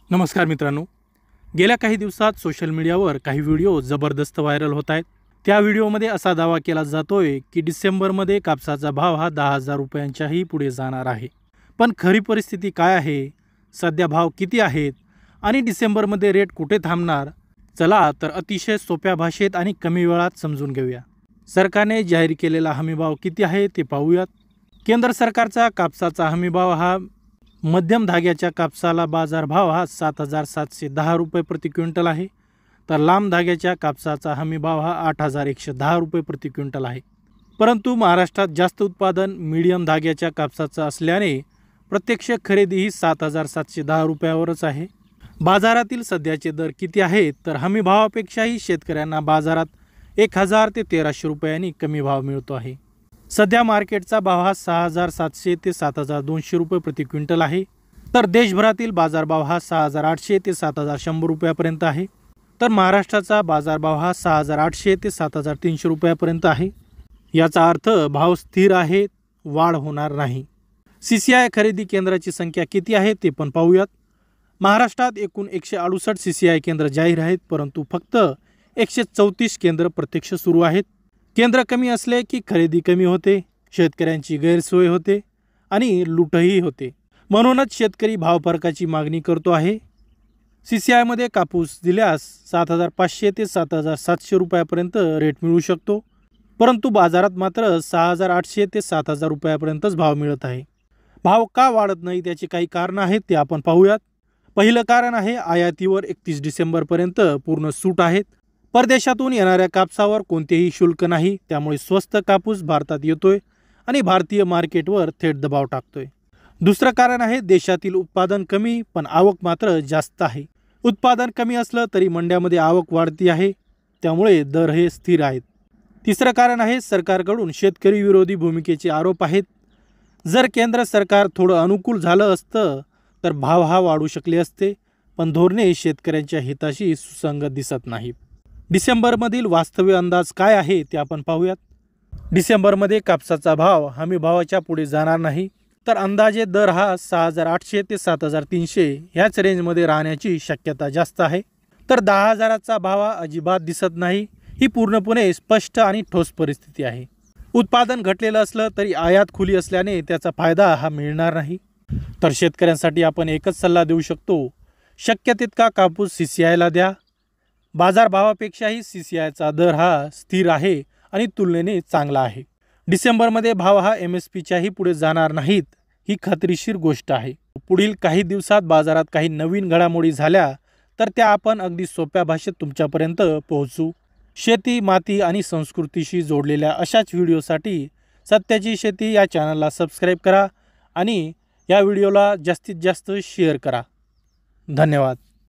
नमस्कार मित्रांनो, गेल्या काही दिवसात सोशल मीडियावर काही व्हिडिओ जबरदस्त व्हायरल होत आहेत। त्या व्हिडिओमध्ये असा दावा केला जातोय की डिसेंबरमध्ये कापसाचा भाव हा 10,000 रुपयांच्याही पुढे जाणार आहे। पण खरी परिस्थिती काय आहे, सध्या भाव किती आहेत आणि डिसेंबरमध्ये रेट कुठे थांबणार, चला तर अतिशय सोप्या भाषेत आणि कमी वेळात समजून घेऊया। सरकारने जाहीर केलेला हमीभाव किती आहे ते पाहूयात। केंद्र सरकारचा कापसाचा हमीभाव हा मध्यम धाग्याच्या कापसाला बाजारभाव हा 7,710 रुपये प्रति क्विंटल आहे, तर लांब धाग्याच्या कापसाचा हमीभाव हा 8,110 रुपये प्रति क्विंटल आहे। परंतु महाराष्ट्रात जास्त उत्पादन मीडियम धाग्याच्या कापसाचं असल्याने प्रत्यक्ष खरेदी ही 7,710 रुपयावरच आहे। बाजारातील सध्याचे दर किती आहेत, तर हमीभावापेक्षाही शेतकऱ्यांना बाजारात 1,000 ते 1,300 रुपयांनी कमी भाव मिळतो आहे। सध्या मार्केटचा भाव हा 6,700 ते 7,200 रुपये प्रति क्विंटल आहे, तर देशभरातील बाजारभाव हा 6,800 ते 7,100 रुपयापर्यंत आहे, तर महाराष्ट्राचा बाजारभाव हा 6,800 ते 7,300 रुपयापर्यंत आहे। याचा अर्थ भाव स्थिर आहे, वाढ होणार नाही। CCI खरेदी केंद्राची संख्या किती आहे ते पण पाहूयात। महाराष्ट्रात एकूण 168 CCI केंद्र जाहीर आहेत, परंतु फक्त 134 केंद्र प्रत्यक्ष सुरू आहेत। केंद्र कमी असले की खरेदी कमी होते, शेतकऱ्यांची गैरसोय होते आणि लूटही होते। म्हणूनच शेतकरी भाव फरकाची मागणी करतो आहे। CCI मध्ये कापूस दिल्यास 7,500 ते 7,700 रुपयापर्यंत रेट मिळू शकतो, परंतु बाजारात मात्र 6,800 ते 7,000 रुपयापर्यंतच भाव मिळत आहे। भाव का वाढत नाही त्याची काही कारणं आहेत ते आपण पाहूयात। पहिलं कारण आहे आयातीवर 31 डिसेंबरपर्यंत पूर्ण सूट आहेत। परदेशातून येणाऱ्या कापसावर कोणतेही शुल्क नाही, त्यामुळे स्वस्त कापूस भारतात येतोय आणि भारतीय मार्केटवर थेट दबाव टाकतोय। दुसरं कारण आहे देशातील उत्पादन कमी पण आवक मात्र जास्त आहे। उत्पादन कमी असलं तरी मंड्यामध्ये आवक वाढती आहे, त्यामुळे दर हे स्थिर आहेत। तिसरं कारण आहे सरकारकडून शेतकरी विरोधी भूमिकेचे आरोप आहेत। जर केंद्र सरकार थोडं अनुकूल झालं असतं तर भाव हा वाढू शकले असते, पण धोरणे शेतकऱ्यांच्या हिताशी सुसंगत दिसत नाहीत। डिसेंबरमधील वास्तविक अंदाज काय आहे ते आपण पाहूयात। डिसेंबरमध्ये कापसाचा भाव हमी भावाच्या पुढे जाणार नाही, तर अंदाजे दर हा 6,800 ते 7,300 ह्याच रेंजमध्ये राहण्याची शक्यता जास्त आहे। तर 10,000चा भाव अजिबात दिसत नाही। ही पूर्णपणे स्पष्ट आणि ठोस परिस्थिती आहे। उत्पादन घटलेलं असलं तरी आयात खुली असल्याने त्याचा फायदा हा मिळणार नाही। तर शेतकऱ्यांसाठी आपण एकच सल्ला देऊ शकतो, शक्य तितका कापूस CCIला द्या। बाजारभावापेक्षाही CCIचा दर हा स्थिर आहे आणि तुलनेने चांगला आहे। डिसेंबरमध्ये भाव हा MSPच्याही पुढे जाणार नाहीत, ही खात्रीशीर गोष्ट आहे। पुढील काही दिवसात बाजारात काही नवीन घडामोडी झाल्या तर त्या आपण अगदी सोप्या भाषेत तुमच्यापर्यंत पोहोचू। शेती, माती आणि संस्कृतीशी जोडलेल्या अशाच व्हिडिओसाठी सत्याची शेती या चॅनलला सबस्क्राईब करा आणि या व्हिडिओला जास्तीत जास्त शेअर करा। धन्यवाद।